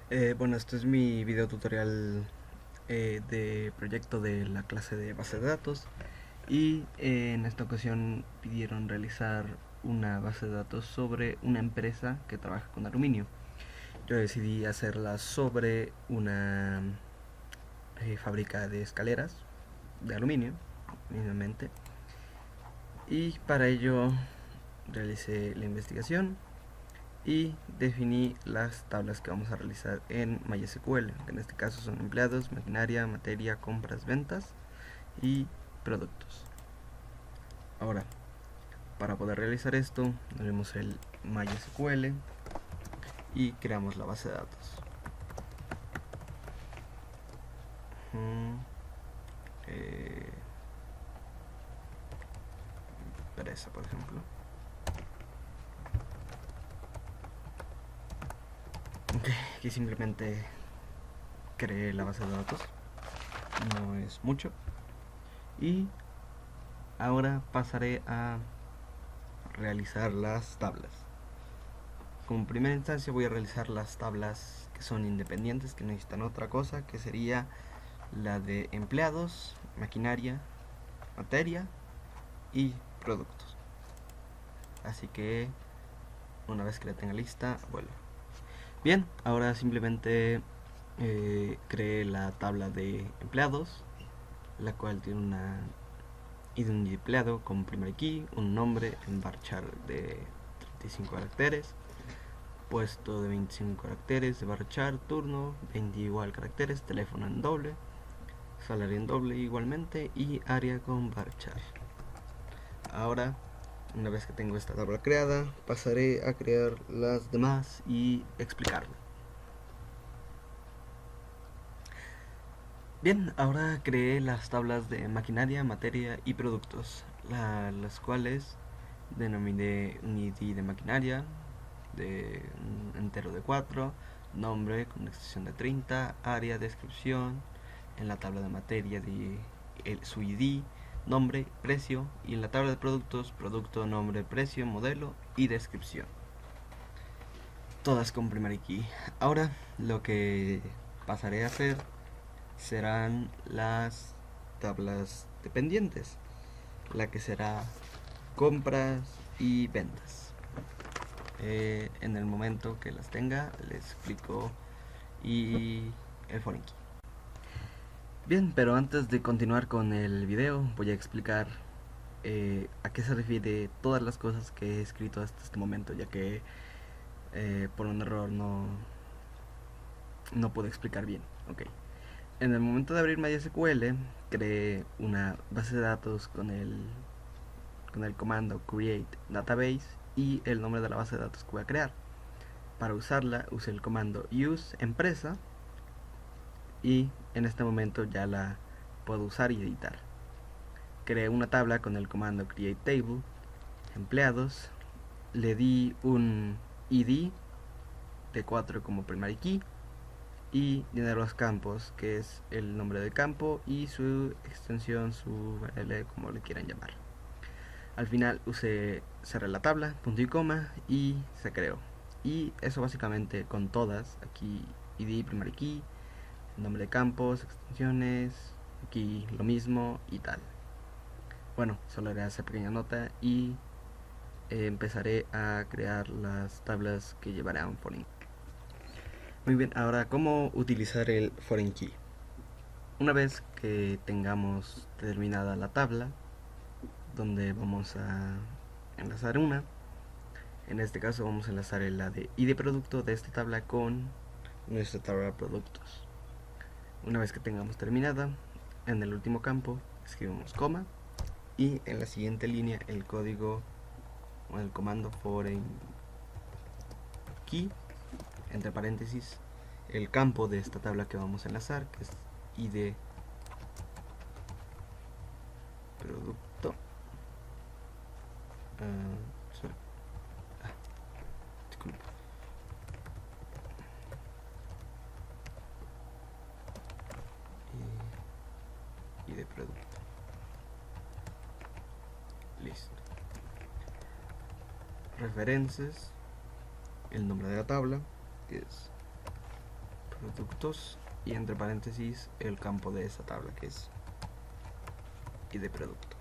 Bueno, este es mi video tutorial de proyecto de la clase de base de datos y en esta ocasión pidieron realizar una base de datos sobre una empresa que trabaja con aluminio. Yo decidí hacerla sobre una fábrica de escaleras de aluminio, mismamente, y para ello realicé la investigación y definí las tablas que vamos a realizar en MySQL, que en este caso son empleados, maquinaria, materia, compras, ventas y productos. Ahora, para poder realizar esto, abrimos el MySQL y creamos la base de datos. Eh, Empresa, por ejemplo. Ok, aquí simplemente creé la base de datos, no es mucho. Y ahora pasaré a realizar las tablas. Como primera instancia voy a realizar las tablas que son independientes, que necesitan otra cosa, que sería la de empleados, maquinaria, materia y productos. Así que una vez que la tenga lista, vuelvo. Bien, ahora simplemente creé la tabla de empleados, la cual tiene una ID de un empleado con primary key, un nombre en varchar de 35 caracteres, puesto de 25 caracteres de varchar, turno 20 igual caracteres, teléfono en doble, salario en doble igualmente y área con varchar. Ahora, una vez que tengo esta tabla creada, pasaré a crear las demás y explicarlo. Bien, ahora creé las tablas de maquinaria, materia y productos, las cuales denominé un ID de maquinaria de un entero de 4, nombre con extensión de 30, área, descripción, en la tabla de materia de su ID, nombre, precio, y en la tabla de productos, producto, nombre, precio, modelo y descripción. Todas con primary key. Ahora lo que pasaré a hacer serán las tablas dependientes, la que será compras y ventas. En el momento que las tenga les explico y el foreign key. Bien, pero antes de continuar con el video voy a explicar a qué se refiere todas las cosas que he escrito hasta este momento, ya que por un error no pude explicar bien. Ok. En el momento de abrir MySQL creé una base de datos con el comando create database y el nombre de la base de datos que voy a crear. Para usarla usé el comando use empresa y en este momento ya la puedo usar y editar. Creé una tabla con el comando create table, empleados, le di un id de 4 como primary key y llené los campos, que es el nombre del campo y su extensión, su URL, como le quieran llamar. Al final cerré la tabla, punto y coma, y se creó. Y eso básicamente con todas, aquí id, primary key, nombre de campos, extensiones, aquí lo mismo y tal. Bueno, solo haré esa pequeña nota y empezaré a crear las tablas que llevarán a un foreign. Muy bien, ahora cómo utilizar el foreign key. Una vez que tengamos terminada la tabla, donde vamos a enlazar una, en este caso vamos a enlazar la de ID producto de esta tabla con nuestra tabla de productos. Una vez que tengamos terminada, en el último campo escribimos coma y en la siguiente línea el código o el comando foreign key, entre paréntesis, el campo de esta tabla que vamos a enlazar, que es ID producto. Sorry. Disculpa. ID producto. Listo. Referencias, el nombre de la tabla, que es productos y entre paréntesis el campo de esa tabla que es ID producto.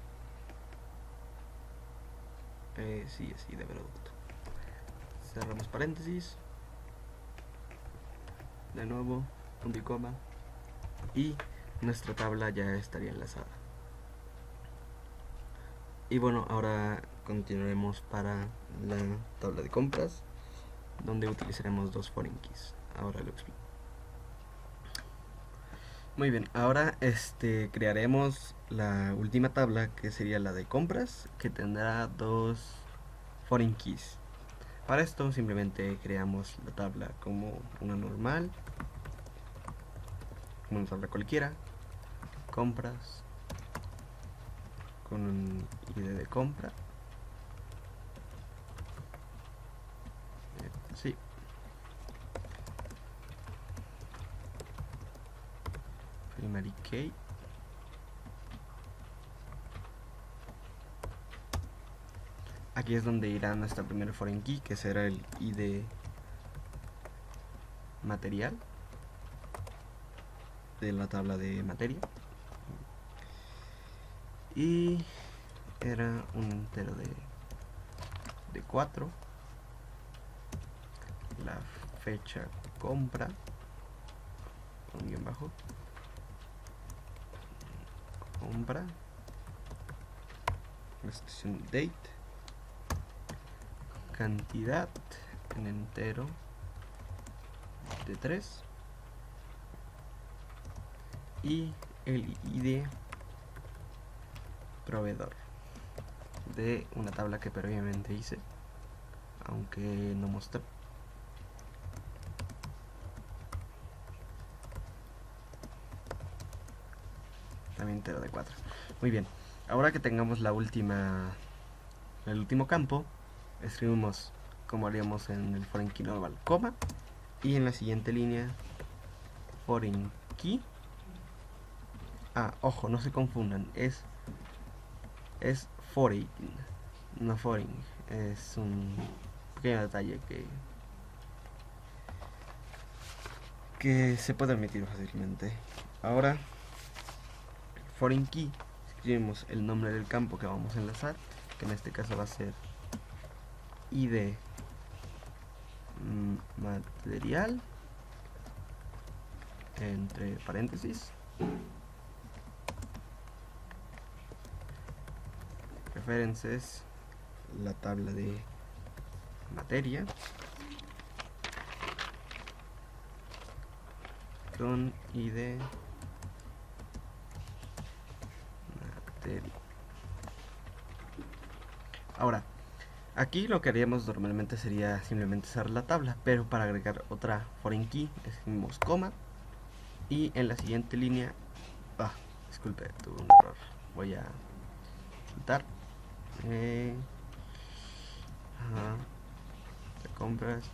Sí, es ID producto. Cerramos paréntesis, de nuevo punto y coma, y nuestra tabla ya estaría enlazada. Y bueno, ahora continuaremos para la tabla de compras, donde utilizaremos dos foreign keys. Ahora lo explico. Muy bien, ahora crearemos la última tabla, que sería la de compras, que tendrá dos foreign keys. Para esto simplemente creamos la tabla como una normal, como una tabla cualquiera, compras, con un ID de compra, sí, primary key, aquí es donde irá nuestra primera foreign key, que será el ID material de la tabla de materia, y era un entero de 4, la fecha compra con guión bajo, compra, la sección date, cantidad en entero de 3 y el ID proveedor de una tabla que previamente hice, aunque no mostré. También entero de 4. Muy bien, ahora que tengamos el último campo, escribimos como haríamos en el foreign key normal, coma, y en la siguiente línea foreign key. Ojo, no se confundan, es foreign, no foreign. Es un pequeño detalle que se puede omitir fácilmente. Ahora, foreign key, escribimos el nombre del campo que vamos a enlazar, que en este caso va a ser ID material, entre paréntesis, references, la tabla de materia, con ID materia. Ahora, aquí lo que haríamos normalmente sería simplemente cerrar la tabla, pero para agregar otra foreign key escribimos coma, y en la siguiente línea, disculpe, tuve un error, voy a quitar de compras,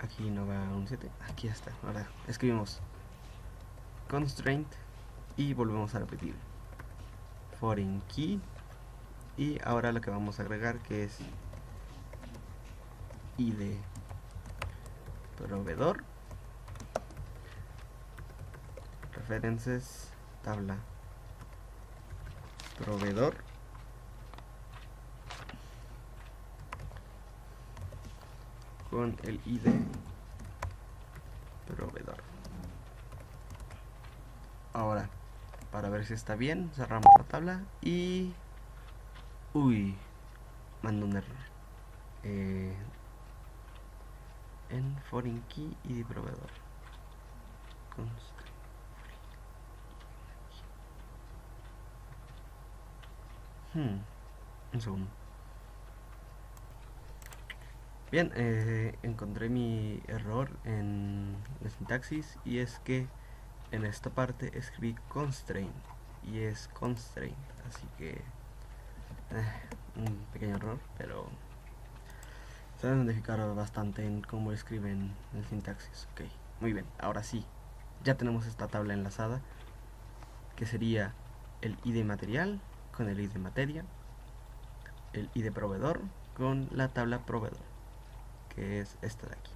aquí no va un 7, aquí está. Ahora escribimos constraint y volvemos a repetir foreign key, y ahora lo que vamos a agregar, que es ID proveedor, references, tabla proveedor, con el ID proveedor. Ahora, para ver si está bien, cerramos la tabla y mando un error en foreign key y proveedor. Un segundo. Bien, encontré mi error en la sintaxis, y es que en esta parte escribí constraint y es constraint, así que un pequeño error, pero se debe identificar bastante en cómo escriben el sintaxis. Ok, muy bien, ahora sí, ya tenemos esta tabla enlazada, que sería el ID material con el ID materia, el ID proveedor con la tabla proveedor, que es esta de aquí.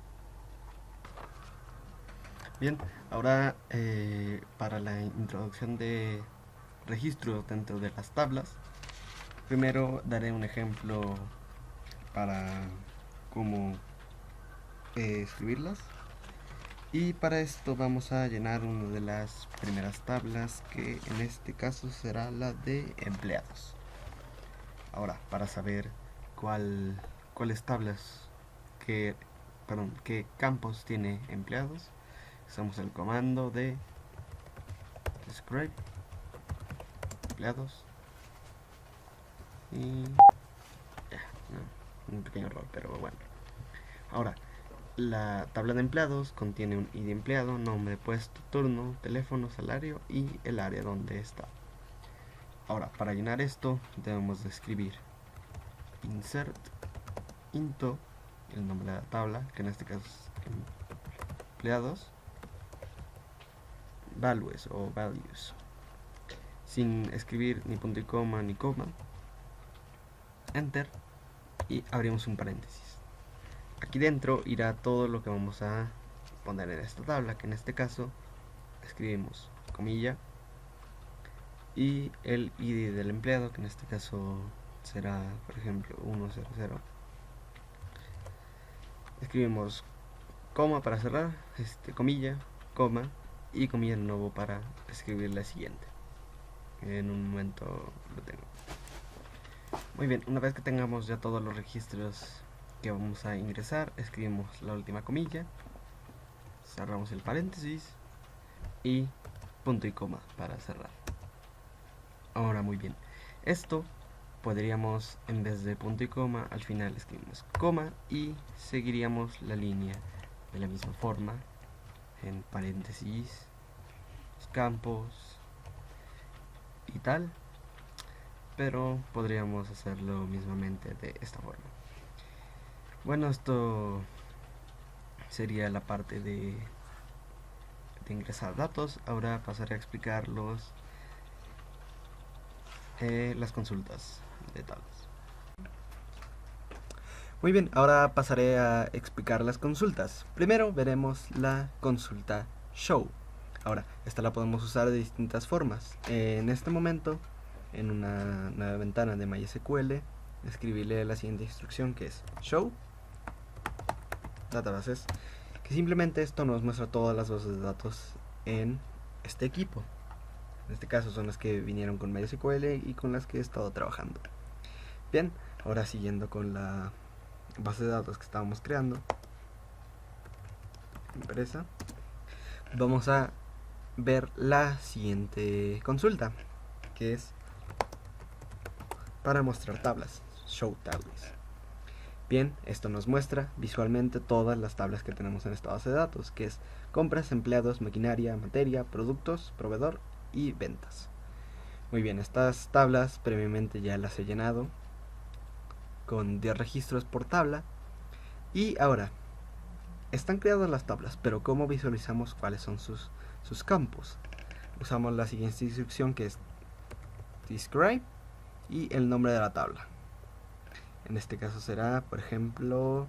Bien, ahora para la introducción de registros dentro de las tablas, primero daré un ejemplo para cómo escribirlas. Y para esto vamos a llenar una de las primeras tablas, que en este caso será la de empleados. Ahora, para saber cuáles tablas, qué campos tiene empleados, usamos el comando de describe empleados y ya, no, un pequeño error, pero bueno. Ahora, la tabla de empleados contiene un ID empleado, nombre, puesto, turno, teléfono, salario y el área donde está. Ahora, para llenar esto debemos de escribir insert into el nombre de la tabla, que en este caso es empleados, values o values, sin escribir ni punto y coma ni coma, enter, y abrimos un paréntesis. Aquí dentro irá todo lo que vamos a poner en esta tabla, que en este caso escribimos comilla y el ID del empleado, que en este caso será, por ejemplo, 100. Escribimos coma para cerrar, comilla, coma y comilla de nuevo para escribir la siguiente. En un momento lo tengo. Muy bien, una vez que tengamos ya todos los registros que vamos a ingresar, escribimos la última comilla, cerramos el paréntesis y punto y coma para cerrar. Ahora, muy bien, esto podríamos, en vez de punto y coma, al final escribimos coma y seguiríamos la línea de la misma forma, en paréntesis, campos y tal, pero podríamos hacerlo mismamente de esta forma. Bueno, esto sería la parte de ingresar datos. Ahora pasaré a explicar las consultas de tablas. Muy bien, ahora pasaré a explicar las consultas. Primero veremos la consulta show. Ahora, esta la podemos usar de distintas formas. En este momento, en una nueva ventana de MySQL, escribirle la siguiente instrucción, que es show databases, que simplemente esto nos muestra todas las bases de datos en este equipo. En este caso son las que vinieron con MySQL y con las que he estado trabajando. Bien, ahora siguiendo con la base de datos que estábamos creando, empresa, vamos a ver la siguiente consulta, que es para mostrar tablas, show tables. Bien, esto nos muestra visualmente todas las tablas que tenemos en esta base de datos, que es compras, empleados, maquinaria, materia, productos, proveedor y ventas. Muy bien, estas tablas previamente ya las he llenado con 10 registros por tabla. Y ahora, están creadas las tablas, pero ¿cómo visualizamos cuáles son sus campos? Usamos la siguiente instrucción, que es describe y el nombre de la tabla. En este caso será, por ejemplo,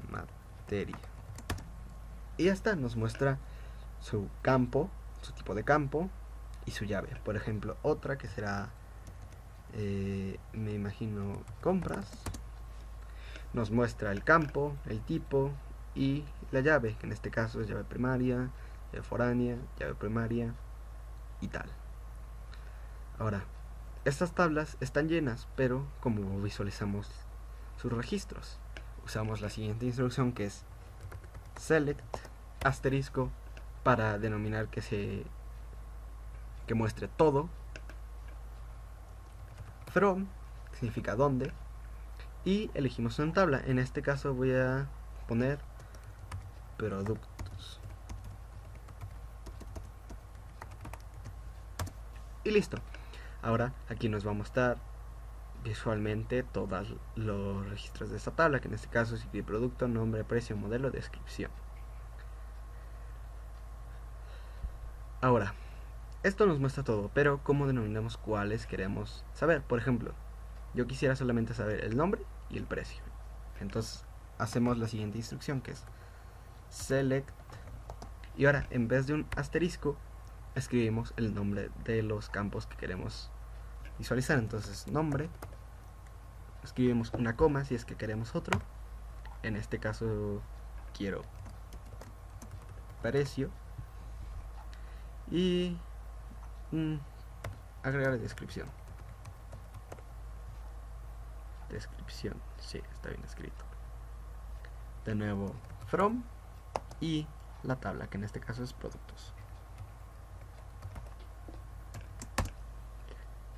materia. Y ya está, nos muestra su campo, su tipo de campo y su llave. Por ejemplo, otra que será, me imagino, compras. Nos muestra el campo, el tipo y la llave, que en este caso es llave primaria, llave foránea, llave primaria y tal. Ahora, estas tablas están llenas, pero como visualizamos sus registros, usamos la siguiente instrucción, que es select asterisco para denominar que muestre todo, from significa dónde, y elegimos una tabla. En este caso voy a poner productos y listo. Ahora aquí nos va a mostrar visualmente todos los registros de esta tabla, que en este caso es el producto, nombre, precio, modelo, descripción. Ahora, esto nos muestra todo, pero ¿cómo denominamos cuáles queremos saber? Por ejemplo, yo quisiera solamente saber el nombre y el precio. Entonces hacemos la siguiente instrucción, que es select Y ahora, en vez de un asterisco, escribimos el nombre de los campos que queremos visualizar. Entonces, nombre, escribimos una coma si es que queremos otro. En este caso quiero precio. Y agregar descripción. Descripción, sí, está bien escrito. De nuevo, from y la tabla, que en este caso es productos.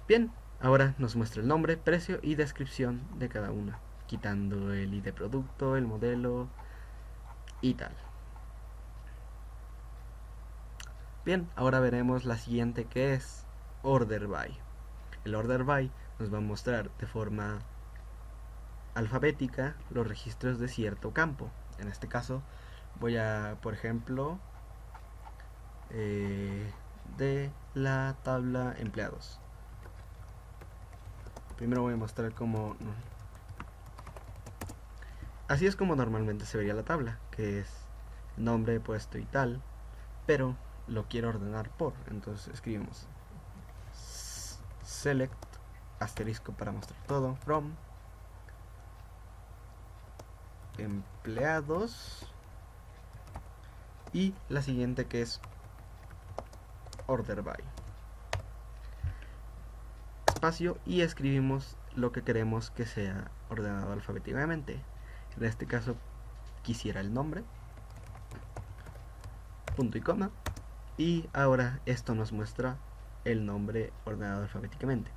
Bien, ahora nos muestra el nombre, precio y descripción de cada una, quitando el ID producto, el modelo y tal. Bien, ahora veremos la siguiente, que es order by. El order by nos va a mostrar de forma alfabética los registros de cierto campo. En este caso voy a, por ejemplo, de la tabla empleados. Primero voy a mostrar cómo... Así es como normalmente se vería la tabla, que es nombre, puesto y tal, pero lo quiero ordenar por, entonces escribimos select, asterisco para mostrar todo, from, empleados, y la siguiente que es order by, espacio, y escribimos lo que queremos que sea ordenado alfabéticamente. En este caso quisiera el nombre, punto y coma, y ahora esto nos muestra el nombre ordenado alfabéticamente.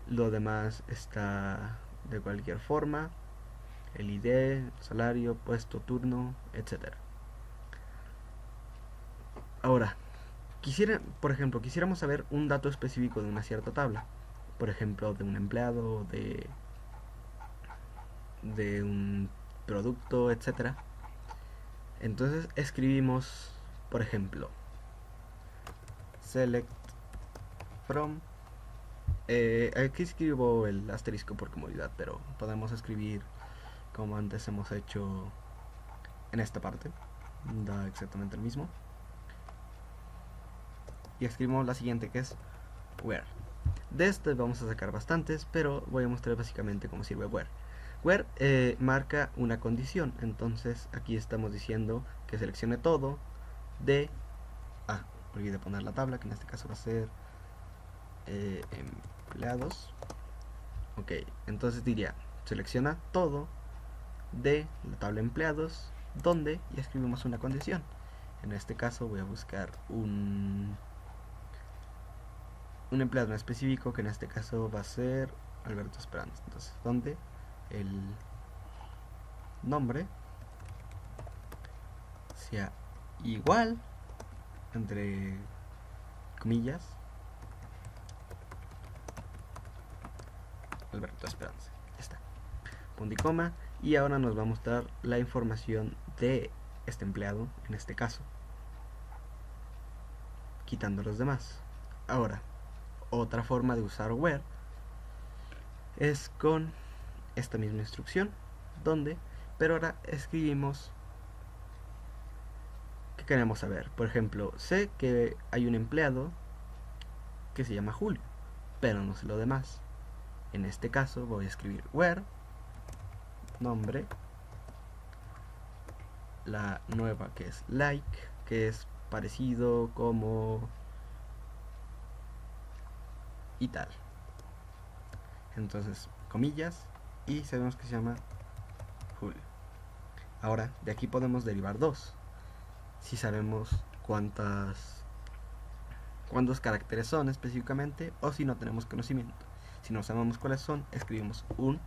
Lo demás está de cualquier forma, el ID, salario, puesto, turno, etc. Ahora, por ejemplo, quisiéramos saber un dato específico de una cierta tabla, por ejemplo, de un empleado, de un producto, etc. Entonces escribimos, por ejemplo, select from. Aquí escribo el asterisco por comodidad, pero podemos escribir como antes hemos hecho en esta parte. Da exactamente el mismo. Y escribimos la siguiente, que es where. De este vamos a sacar bastantes, pero voy a mostrar básicamente cómo sirve where. Where marca una condición, entonces aquí estamos diciendo que seleccione todo de... olvidé poner la tabla, que en este caso va a ser empleados. Ok, entonces diría, selecciona todo de la tabla empleados, donde, y escribimos una condición. En este caso voy a buscar un empleado en específico, que en este caso va a ser Alberto Esperanza. Entonces, donde el nombre sea igual, entre comillas, Alberto Esperanza. Ya está. Punto y coma. Y ahora nos va a mostrar la información de este empleado, en este caso, quitando los demás. Ahora, otra forma de usar where es con esta misma instrucción, donde, pero ahora escribimos que queremos saber. Por ejemplo, sé que hay un empleado que se llama Julio, pero no sé lo demás. En este caso voy a escribir where nombre, la nueva que es like, que es parecido, como y tal. Entonces, comillas, y sabemos que se llama Julio. Ahora, de aquí podemos derivar dos, si sabemos cuántos caracteres son específicamente, o si no tenemos conocimiento. Si no sabemos cuáles son, escribimos un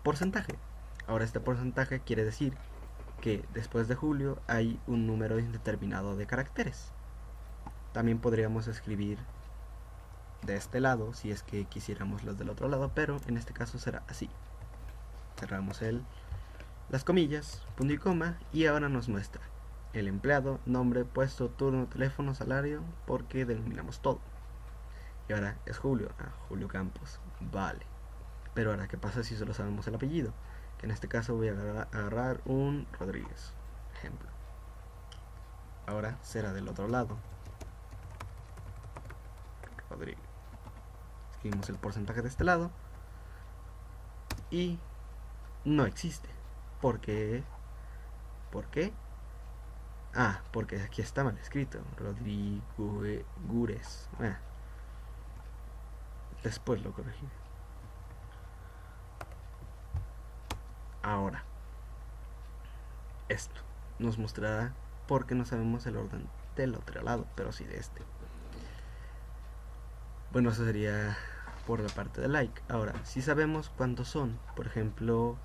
porcentaje. Ahora, este porcentaje quiere decir que después de Julio hay un número indeterminado de caracteres. También podríamos escribir de este lado si es que quisiéramos los del otro lado, pero en este caso será así. Cerramos las comillas, punto y coma, y ahora nos muestra el empleado, nombre, puesto, turno, teléfono, salario, porque denominamos todo. Y ahora es Julio, Julio Campos, vale. Pero ahora, ¿qué pasa si solo sabemos el apellido? Que en este caso voy a agarrar un Rodríguez, ejemplo. ahora será del otro lado. Rodrigo. Escribimos el porcentaje de este lado y no existe. ¿Por qué? ¿Por qué? Ah, porque aquí está mal escrito. Rodrigo Gures. Después lo corregí. Ahora, esto nos mostrará porque no sabemos el orden del otro lado, pero sí de este. Bueno, eso sería por la parte de like. Ahora, si sabemos cuántos son, por ejemplo,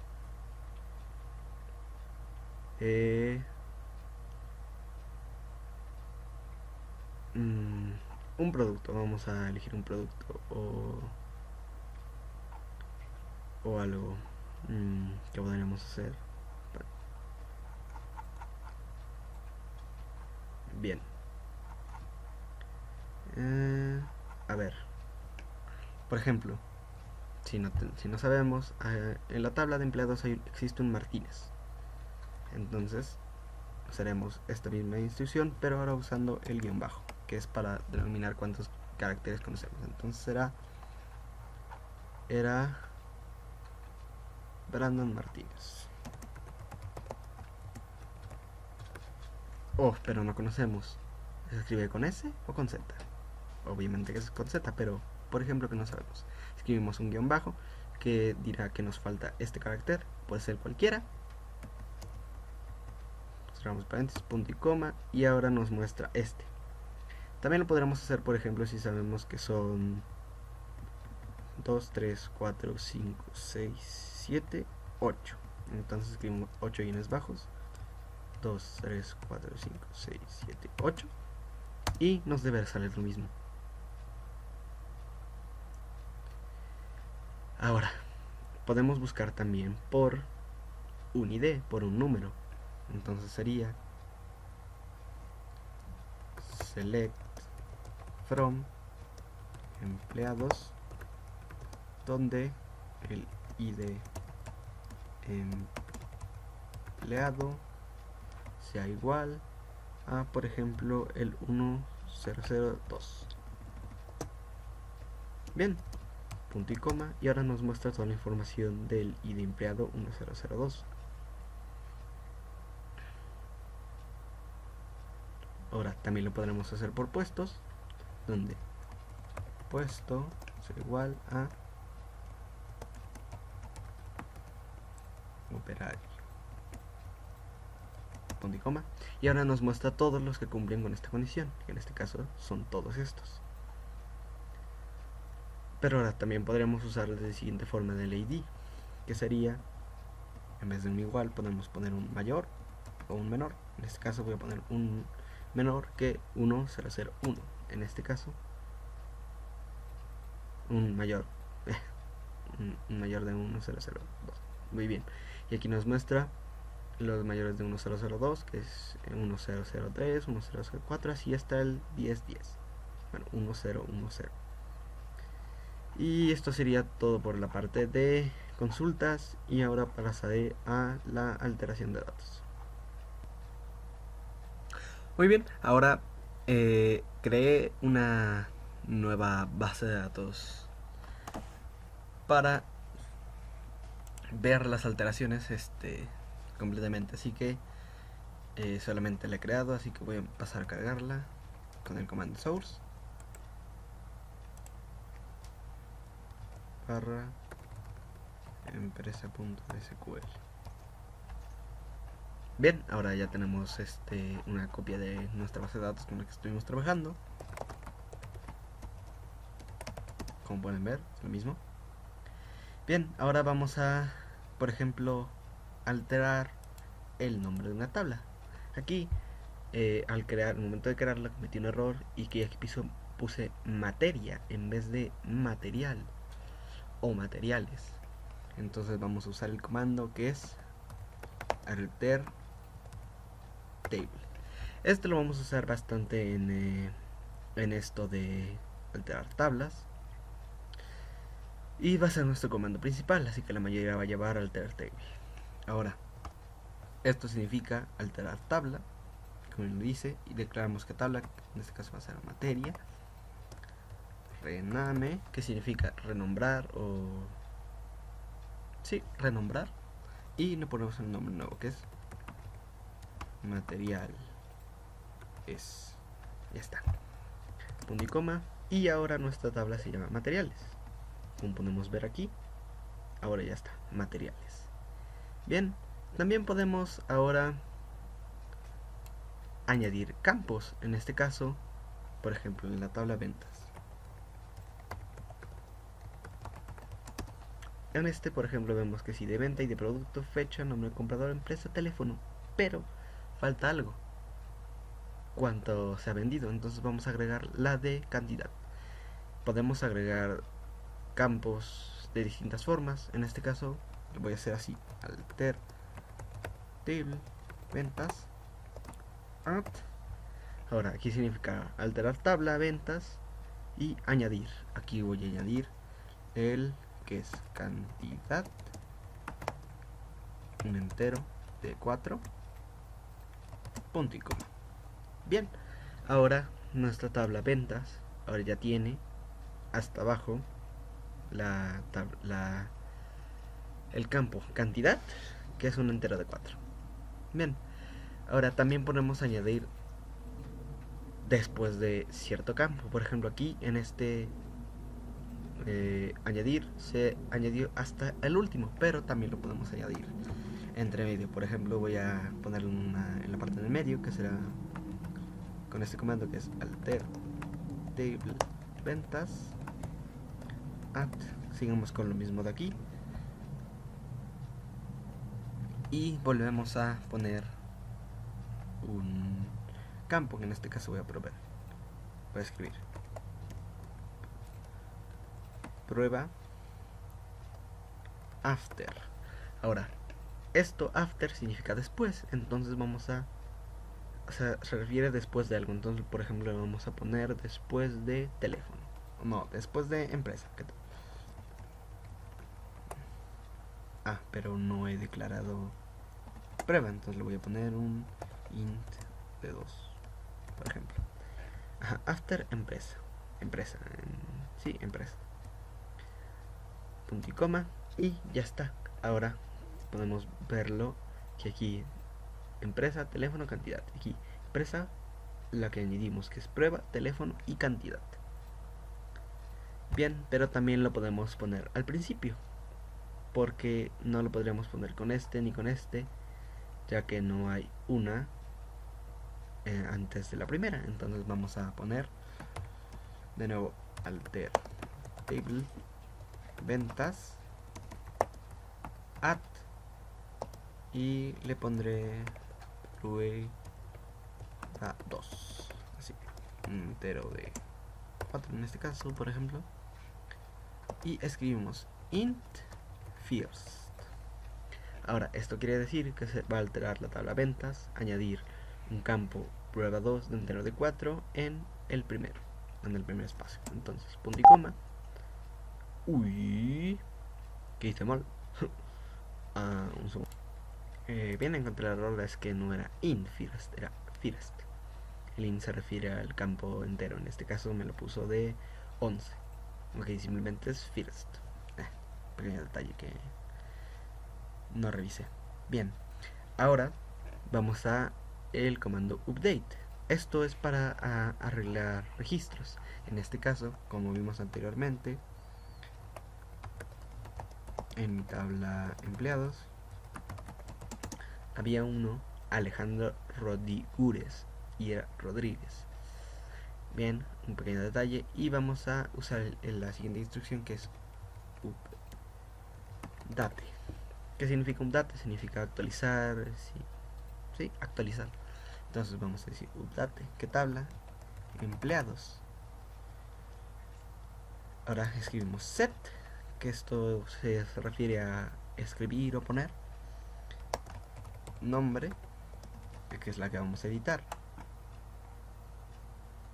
un producto, vamos a elegir un producto o algo que podríamos hacer. Bien. A ver, por ejemplo, si no sabemos, en la tabla de empleados existe un Martínez. Entonces usaremos esta misma instrucción, pero ahora usando el guión bajo, que es para denominar cuántos caracteres conocemos. Entonces era Brandon Martínez. Oh, pero no conocemos. ¿Se escribe con S o con Z? Obviamente que es con Z, pero por ejemplo que no sabemos. Escribimos un guión bajo que dirá que nos falta este carácter, puede ser cualquiera. Cerramos paréntesis, punto y coma, y ahora nos muestra este. También lo podremos hacer, por ejemplo, si sabemos que son 2, 3, 4, 5, 6, 7, 8. Entonces escribimos 8 guiones bajos. 2, 3, 4, 5, 6, 7, 8. Y nos debe salir lo mismo. Ahora, podemos buscar también por un ID, por un número. Entonces sería select from empleados, donde el ID empleado sea igual a, por ejemplo, el 1002. Bien, punto y coma, y ahora nos muestra toda la información del ID empleado 1002. Ahora también lo podremos hacer por puestos, donde puesto es igual a operario, punto y coma, y ahora nos muestra todos los que cumplen con esta condición, que en este caso son todos estos. Pero ahora también podríamos usar de la siguiente forma del ID, que sería, en vez de un igual, podemos poner un mayor o un menor. En este caso voy a poner un menor que 1001. En este caso, un mayor de 1002. Muy bien. Y aquí nos muestra los mayores de 1002, que es 1003, 1004, así hasta el 1010. Bueno, 1010. Y esto sería todo por la parte de consultas, y ahora pasaré a la alteración de datos. Muy bien, ahora creé una nueva base de datos para ver las alteraciones completamente, así que solamente la he creado, así que voy a pasar a cargarla con el comando source barra empresa.sql. Bien, ahora ya tenemos una copia de nuestra base de datos con la que estuvimos trabajando. Como pueden ver, es lo mismo. Bien, ahora vamos a, por ejemplo, alterar el nombre de una tabla. Aquí, al momento de crearla, cometí un error y que aquí puse materia en vez de material o materiales. Entonces vamos a usar el comando que es alter table. Esto lo vamos a usar bastante en esto de alterar tablas, y va a ser nuestro comando principal, así que la mayoría va a llevar alter table. Ahora, esto significa alterar tabla, como lo dice, y declaramos que tabla, en este caso va a ser materia, rename, que significa renombrar o... sí, renombrar, y le ponemos el nombre nuevo, que es material es, ya está, punto y coma, y ahora nuestra tabla se llama materiales, como podemos ver aquí, ahora ya está, materiales. Bien, también podemos ahora añadir campos, en este caso, por ejemplo, en la tabla ventas. En este, por ejemplo, vemos que si de venta y de producto, fecha, nombre del comprador, empresa, teléfono, pero falta algo, cuánto se ha vendido, entonces vamos a agregar la de cantidad. Podemos agregar campos de distintas formas, en este caso lo voy a hacer así, alter table ventas add. Ahora aquí significa alterar tabla ventas y añadir, aquí voy a añadir el que es cantidad, un entero de 4, punto y coma. Bien, ahora nuestra tabla ventas ahora ya tiene hasta abajo el campo cantidad, que es un entero de 4. Bien, ahora también podemos añadir después de cierto campo. Por ejemplo, aquí en este añadir se añadió hasta el último, pero también lo podemos añadir entre medio. Por ejemplo, voy a ponerlo en la parte del medio, que será con este comando que es alter table ventas add. Sigamos con lo mismo de aquí y volvemos a poner un campo, que en este caso voy a escribir prueba after. Ahora, esto after significa después, entonces vamos a, o sea, se refiere después de algo. Entonces, por ejemplo, le vamos a poner después de teléfono, no, después de empresa. Pero no he declarado prueba, entonces le voy a poner un int de 2, por ejemplo. After empresa, sí, empresa, punto y coma, y ya está. Ahora podemos verlo que aquí empresa, teléfono, cantidad. Aquí empresa, la que añadimos, que es prueba, teléfono y cantidad. Bien, pero también lo podemos poner al principio, porque no lo podríamos poner con este ni con este, ya que no hay una antes de la primera. Entonces vamos a poner de nuevo alter table ventas add y le pondré prueba 2, así, un entero de 4 en este caso, por ejemplo, y escribimos int first. Ahora, esto quiere decir que se va a alterar la tabla ventas, añadir un campo prueba 2 de entero de 4 en el primer espacio. Entonces, punto y coma. Uy, que hice mal. Un segundo. Bien, encontré el error, es que no era in first, era first. El in se refiere al campo entero, en este caso me lo puso de 11. Ok, simplemente es first. Pequeño detalle que no revisé. Bien, ahora vamos a el comando update. Esto es para arreglar registros. En este caso, como vimos anteriormente, en mi tabla empleados había uno, Alejandro Rodríguez, y era Rodríguez. Bien, un pequeño detalle, y vamos a usar la siguiente instrucción, que es update. ¿Qué significa update? Significa actualizar, sí, actualizar. Entonces vamos a decir update, ¿qué tabla? Empleados. Ahora escribimos set, que esto se refiere a escribir o poner, nombre, que es la que vamos a editar,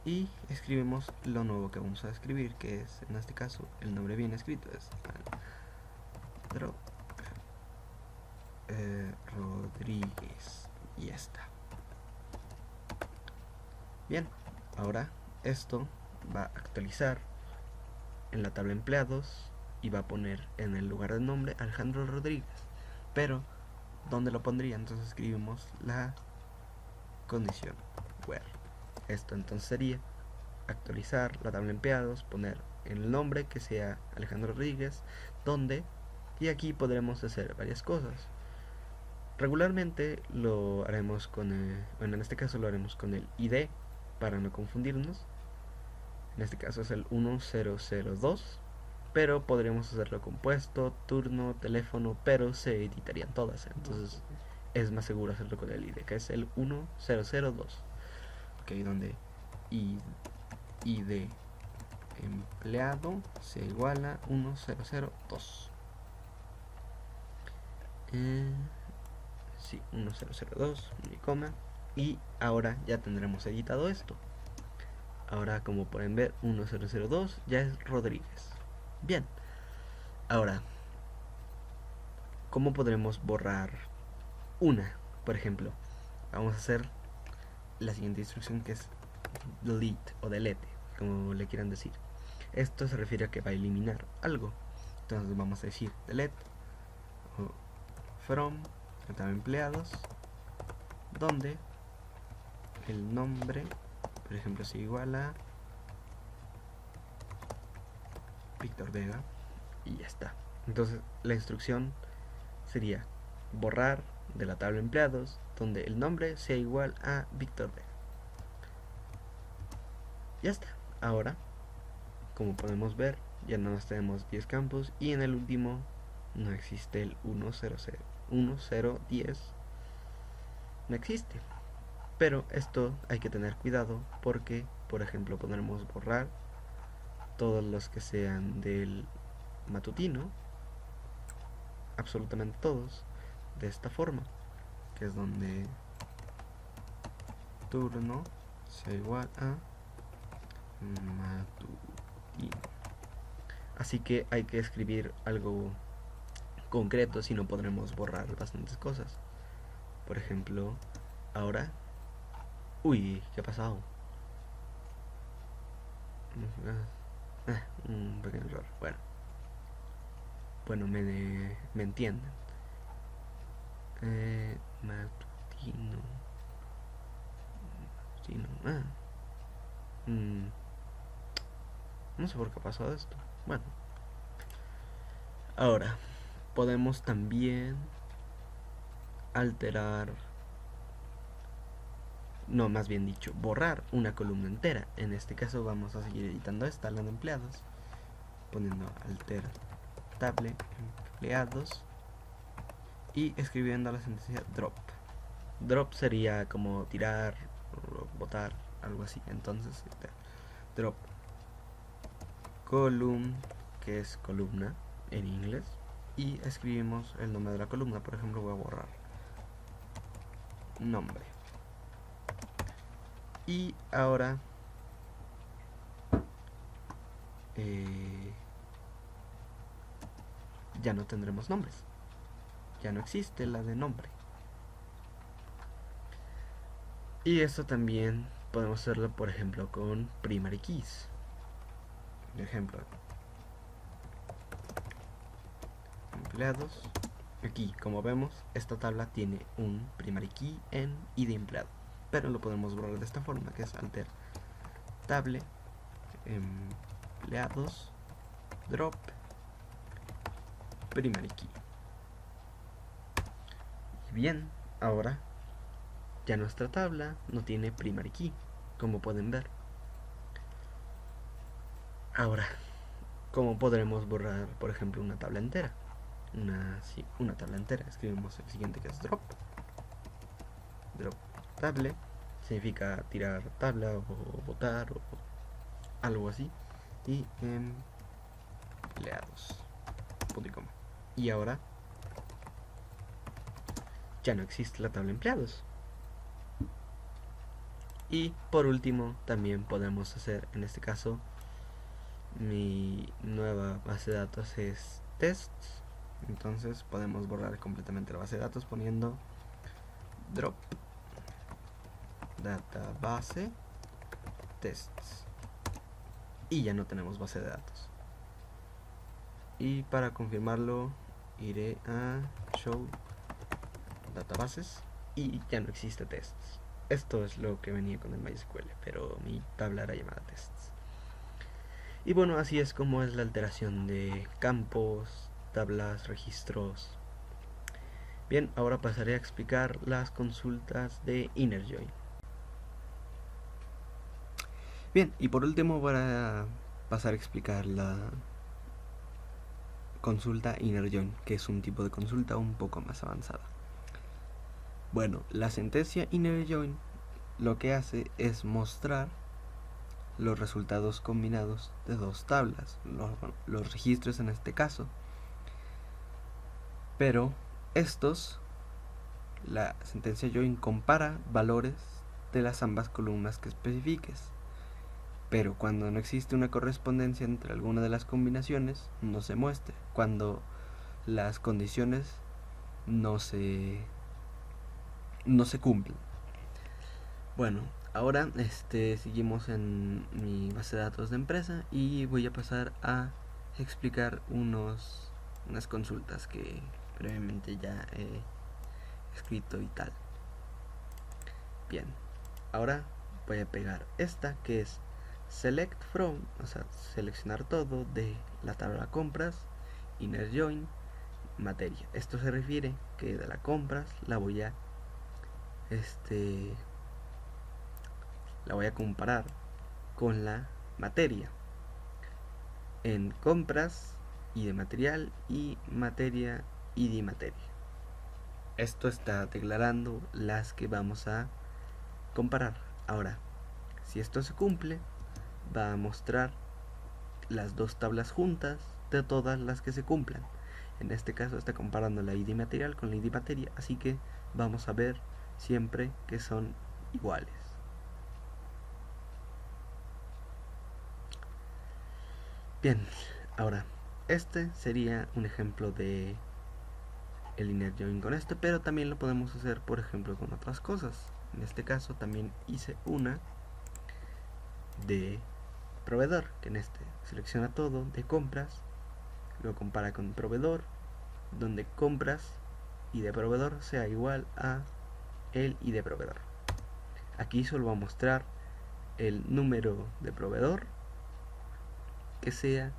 y escribimos lo nuevo que vamos a escribir, que es, en este caso, el nombre bien escrito es Rodríguez, y ya está. Bien, ahora esto va a actualizar en la tabla empleados y va a poner en el lugar del nombre Alejandro Rodríguez. Pero, ¿dónde lo pondría? Entonces escribimos la condición where. Esto entonces sería actualizar la tabla empleados, poner el nombre que sea Alejandro Rodríguez, donde, y aquí podremos hacer varias cosas. Regularmente lo haremos con bueno, en este caso lo haremos con el ID para no confundirnos. En este caso es el 1002, pero podríamos hacerlo con puesto, turno, teléfono, pero se editarían todas, entonces es más seguro hacerlo con el ID, que es el 1002. Ok, donde ID empleado se iguala 1002. Sí, 1002, mi coma. Y ahora ya tendremos editado esto. Ahora, como pueden ver, 1002 ya es Rodríguez. Bien. Ahora, ¿cómo podremos borrar una? Por ejemplo, vamos a hacer la siguiente instrucción, que es delete o delete, como le quieran decir. Esto se refiere a que va a eliminar algo. Entonces vamos a decir delete o from empleados, donde el nombre, por ejemplo, se iguala Víctor Vega, y ya está. Entonces la instrucción sería borrar de la tabla empleados donde el nombre sea igual a Víctor Vega. Ya está. Ahora, como podemos ver, ya nada más tenemos 10 campos y en el último no existe el 1010, no existe. Pero esto hay que tener cuidado porque, por ejemplo, podremos borrar todos los que sean del matutino, absolutamente todos, de esta forma, que es donde turno sea igual a matutino. Así que hay que escribir algo concreto, si no podremos borrar bastantes cosas. Por ejemplo, ahora... Uy, ¿qué ha pasado? Un pequeño error. Bueno, me entienden. Matutino. No sé por qué ha pasado esto. Bueno, ahora podemos también alterar, no, más bien dicho, borrar una columna entera. En este caso vamos a seguir editando esta, la de empleados, poniendo alter table empleados y escribiendo la sentencia drop. Drop sería como tirar o botar, algo así. Entonces drop column, que es columna en inglés, y escribimos el nombre de la columna. Por ejemplo, voy a borrar nombre. Y ahora ya no tendremos nombres, ya no existe la de nombre. Y esto también podemos hacerlo, por ejemplo, con primary keys. Por ejemplo, empleados. Aquí, como vemos, esta tabla tiene un primary key en id empleado, pero lo podemos borrar de esta forma, que es alter table empleados drop primary key. Y bien, ahora ya nuestra tabla no tiene primary key, como pueden ver. Ahora, ¿cómo podremos borrar, por ejemplo, una tabla entera? Una tabla entera. Escribimos el siguiente, que es drop table, significa tirar tabla o botar o algo así, y empleados, punto y coma. Y ahora ya no existe la tabla empleados. Y por último también podemos hacer, en este caso mi nueva base de datos es tests, entonces podemos borrar completamente la base de datos poniendo drop database tests y ya no tenemos base de datos. Y para confirmarlo iré a show databases y ya no existe tests. Esto es lo que venía con el MySQL, pero mi tabla era llamada tests. Y bueno, así es como es la alteración de campos, tablas, registros. Bien, ahora pasaré a explicar las consultas de InnerJoin. Bien, y por último voy a pasar a explicar la consulta InnerJoin, que es un tipo de consulta un poco más avanzada. Bueno, la sentencia InnerJoin lo que hace es mostrar los resultados combinados de dos tablas, los registros en este caso. Pero estos, la sentencia join compara valores de las ambas columnas que especifiques. Pero cuando no existe una correspondencia entre alguna de las combinaciones, no se muestra. Cuando las condiciones no se cumplen. Bueno, ahora seguimos en mi base de datos de empresa y voy a pasar a explicar unas consultas que previamente ya he escrito y tal. Bien, ahora voy a pegar esta que es select from, o sea, seleccionar todo de la tabla compras, inner join, materia. Esto se refiere que de la compras la voy a comparar con la materia en compras y de material y materia y de materia. Esto está declarando las que vamos a comparar. Ahora, si esto se cumple, va a mostrar las dos tablas juntas de todas las que se cumplan. En este caso está comparando la ID material con la ID materia, así que vamos a ver siempre que son iguales. Bien, ahora este sería un ejemplo de el inner join con esto, pero también lo podemos hacer por ejemplo con otras cosas. En este caso también hice una de proveedor, que en este selecciona todo de compras, lo compara con proveedor, donde compras y de proveedor sea igual a el y de proveedor. Aquí solo va a mostrar el número de proveedor que sea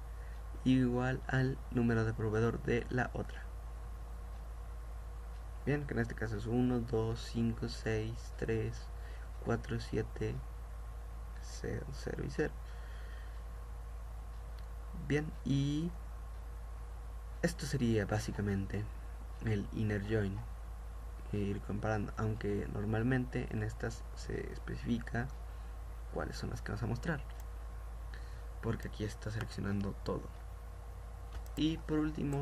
igual al número de proveedor de la otra. Bien, que en este caso es 1, 2, 5, 6, 3, 4, 7, 0, 0 y 0. Bien, y esto sería básicamente el inner join, ir comparando, aunque normalmente en estas se especifica cuáles son las que vas a mostrar, porque aquí está seleccionando todo. Y por último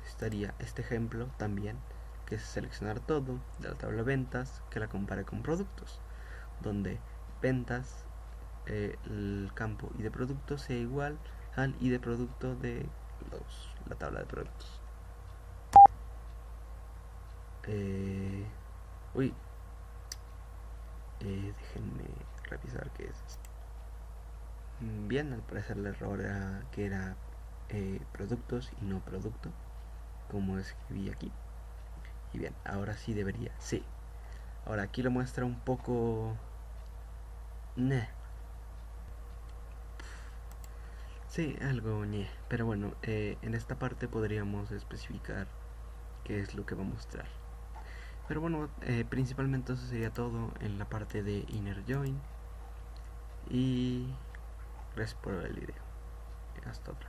estaría este ejemplo también, que es seleccionar todo de la tabla de ventas, que la compare con productos, donde ventas, el campo y de productos sea igual al y de producto de la tabla de productos. Déjenme revisar qué es esto. Bien, al parecer el error era que era productos y no producto, como escribí aquí. Y bien, ahora sí debería, sí. Ahora aquí lo muestra un poco... Sí, algo ñe. Pero bueno, en esta parte podríamos especificar qué es lo que va a mostrar. Pero bueno, principalmente eso sería todo en la parte de inner join. Y gracias por ver el video. Hasta otra.